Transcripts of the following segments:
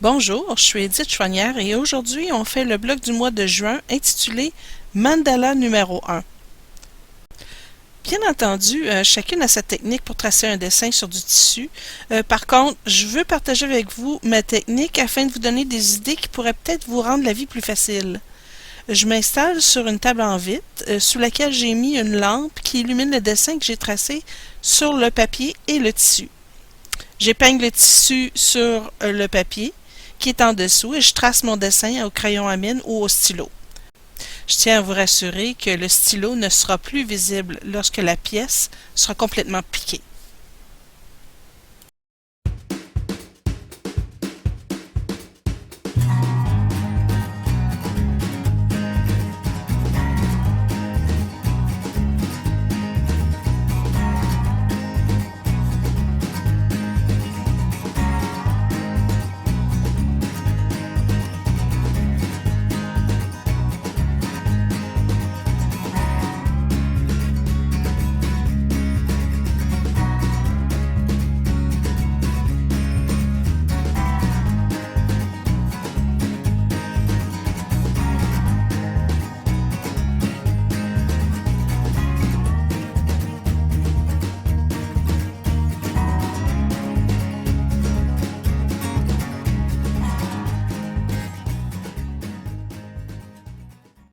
Bonjour, je suis Edith Chouanière et aujourd'hui on fait le bloc du mois de juin intitulé Mandala numéro 1. Bien entendu, chacune a sa technique pour tracer un dessin sur du tissu. Par contre, je veux partager avec vous ma technique afin de vous donner des idées qui pourraient peut-être vous rendre la vie plus facile. Je m'installe sur une table en vitre sous laquelle j'ai mis une lampe qui illumine le dessin que j'ai tracé sur le papier et le tissu. J'épingle le tissu sur le papier qui est en dessous et je trace mon dessin au crayon à mine ou au stylo. Je tiens à vous rassurer que le stylo ne sera plus visible lorsque la pièce sera complètement piquée.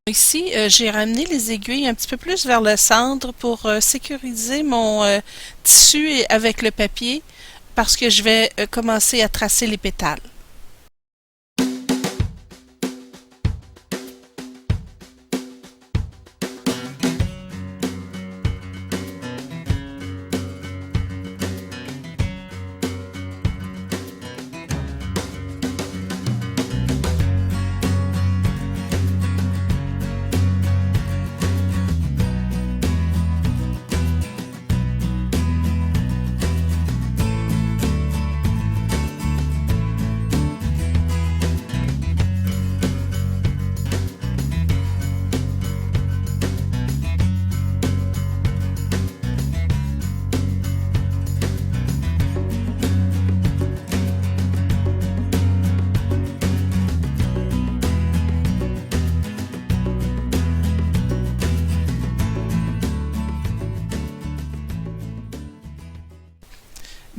Ici, j'ai ramené les aiguilles un petit peu plus vers le centre pour sécuriser mon tissu avec le papier parce que je vais commencer à tracer les pétales.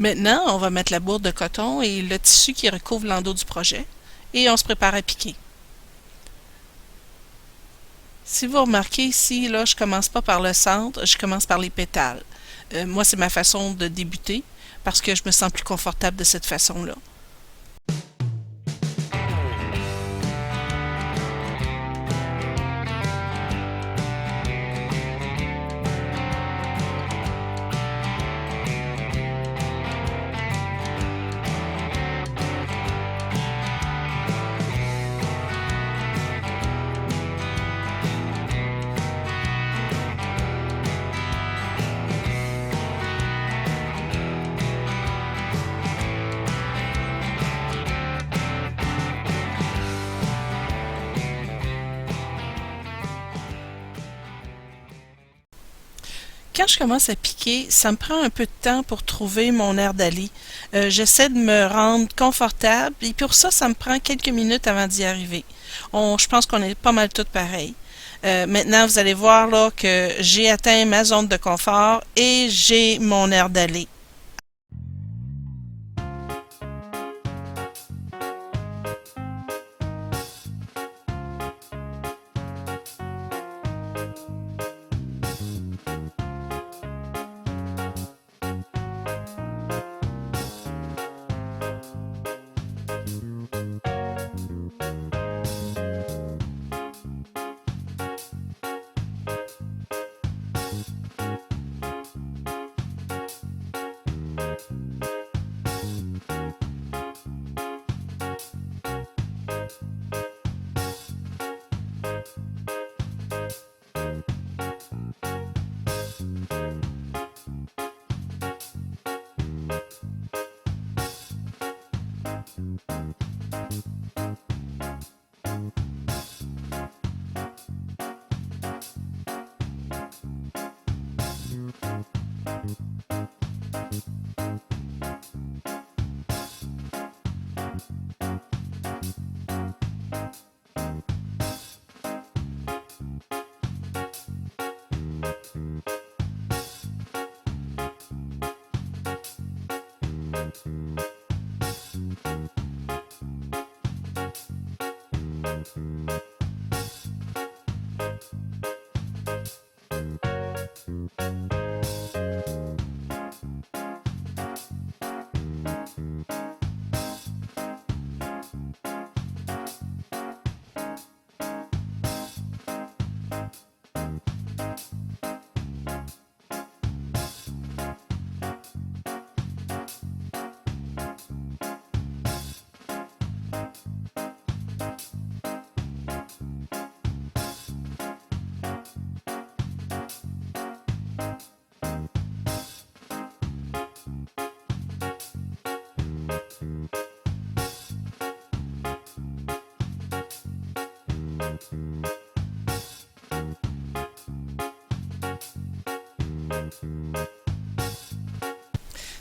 Maintenant, on va mettre la bourre de coton et le tissu qui recouvre l'endos du projet et on se prépare à piquer. Si vous remarquez ici, là, je commence pas par le centre, je commence par les pétales. Moi, c'est ma façon de débuter parce que je me sens plus confortable de cette façon-là. Quand je commence à piquer, ça me prend un peu de temps pour trouver mon air d'aller. J'essaie de me rendre confortable et pour ça, ça me prend quelques minutes avant d'y arriver. Je pense qu'on est pas mal toutes pareilles. Maintenant, vous allez voir là que j'ai atteint ma zone de confort et j'ai mon air d'aller.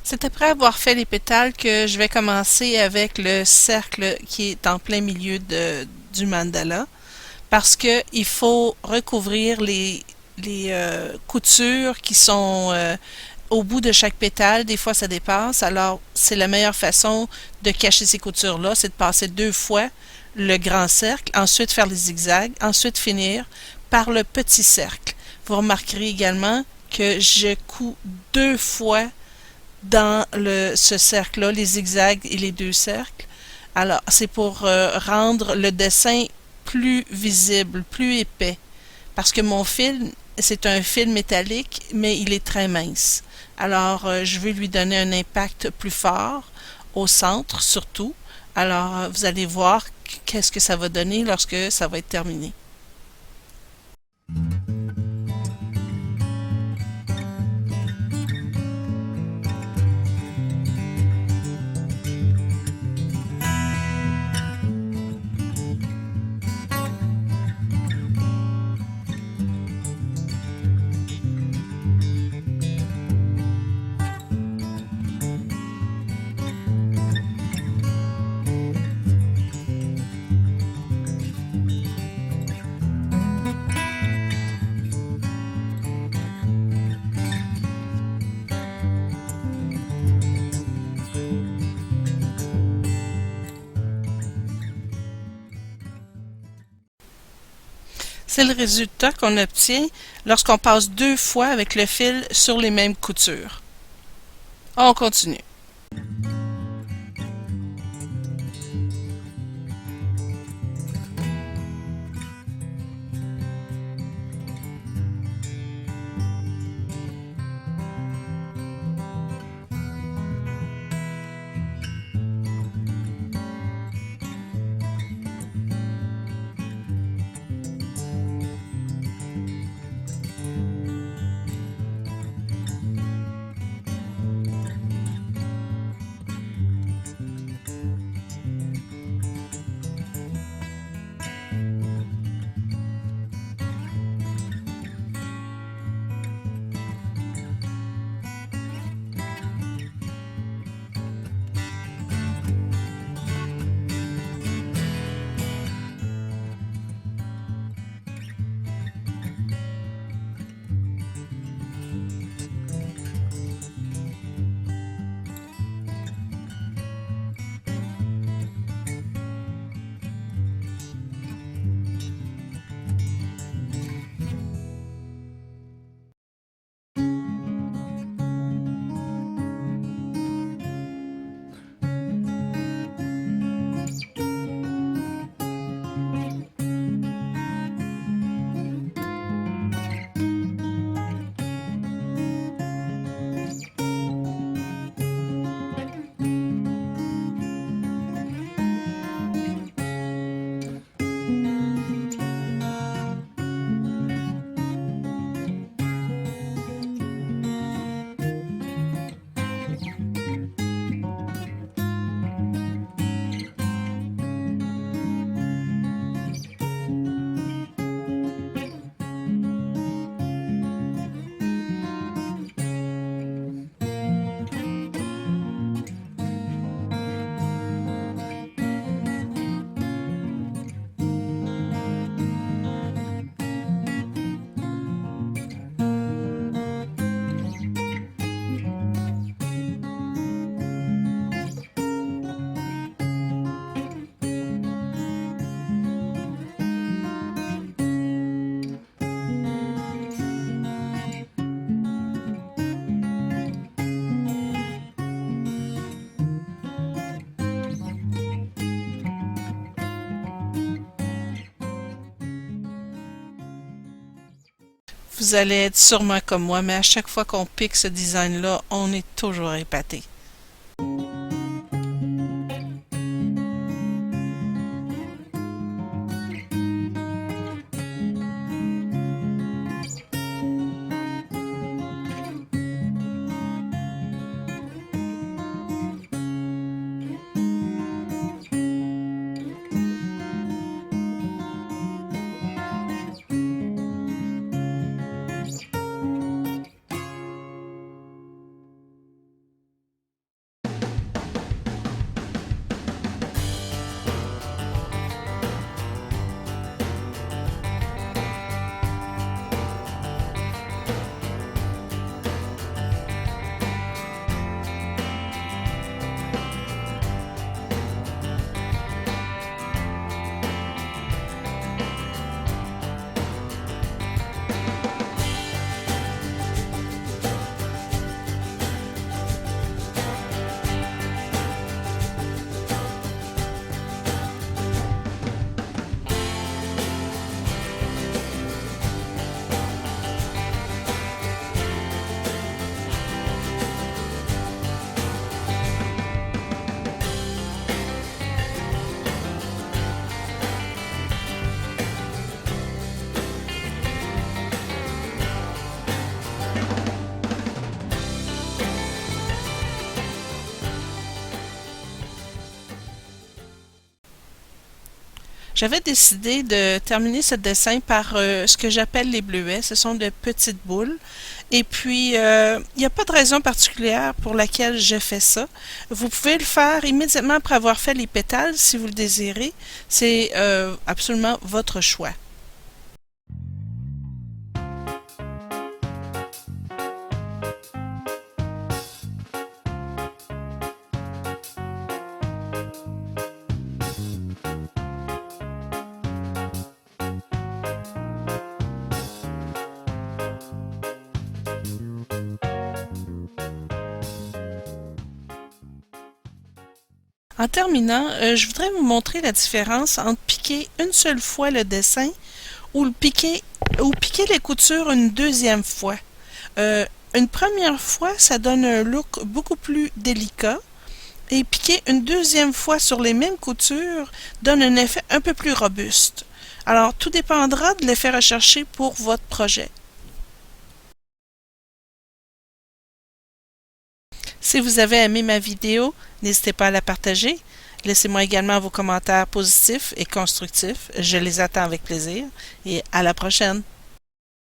C'est après avoir fait les pétales que je vais commencer avec le cercle qui est en plein milieu du mandala parce que il faut recouvrir les coutures qui sont au bout de chaque pétale. Des fois ça dépasse, alors c'est la meilleure façon de cacher ces coutures-là, c'est de passer 2 fois le grand cercle, ensuite faire les zigzags, ensuite finir par le petit cercle. Vous remarquerez également que je couds 2 fois dans ce cercle-là, les zigzags et les 2 cercles. Alors, c'est pour rendre le dessin plus visible, plus épais. Parce que mon fil, c'est un fil métallique, mais il est très mince. Alors, je veux lui donner un impact plus fort, au centre surtout. Alors, vous allez voir qu'est-ce que ça va donner lorsque ça va être terminé. C'est le résultat qu'on obtient lorsqu'on passe 2 fois avec le fil sur les mêmes coutures. On continue. Vous allez être sûrement comme moi, mais à chaque fois qu'on pique ce design-là, on est toujours épaté. J'avais décidé de terminer ce dessin par ce que j'appelle les bleuets. Ce sont de petites boules. Et puis, il n'y a pas de raison particulière pour laquelle j'ai fait ça. Vous pouvez le faire immédiatement après avoir fait les pétales si vous le désirez. C'est absolument votre choix. En terminant, je voudrais vous montrer la différence entre piquer une seule fois le dessin ou piquer les coutures une deuxième fois. Une première fois, ça donne un look beaucoup plus délicat et piquer une deuxième fois sur les mêmes coutures donne un effet un peu plus robuste. Alors, tout dépendra de l'effet recherché pour votre projet. Si vous avez aimé ma vidéo, n'hésitez pas à la partager. Laissez-moi également vos commentaires positifs et constructifs. Je les attends avec plaisir et à la prochaine.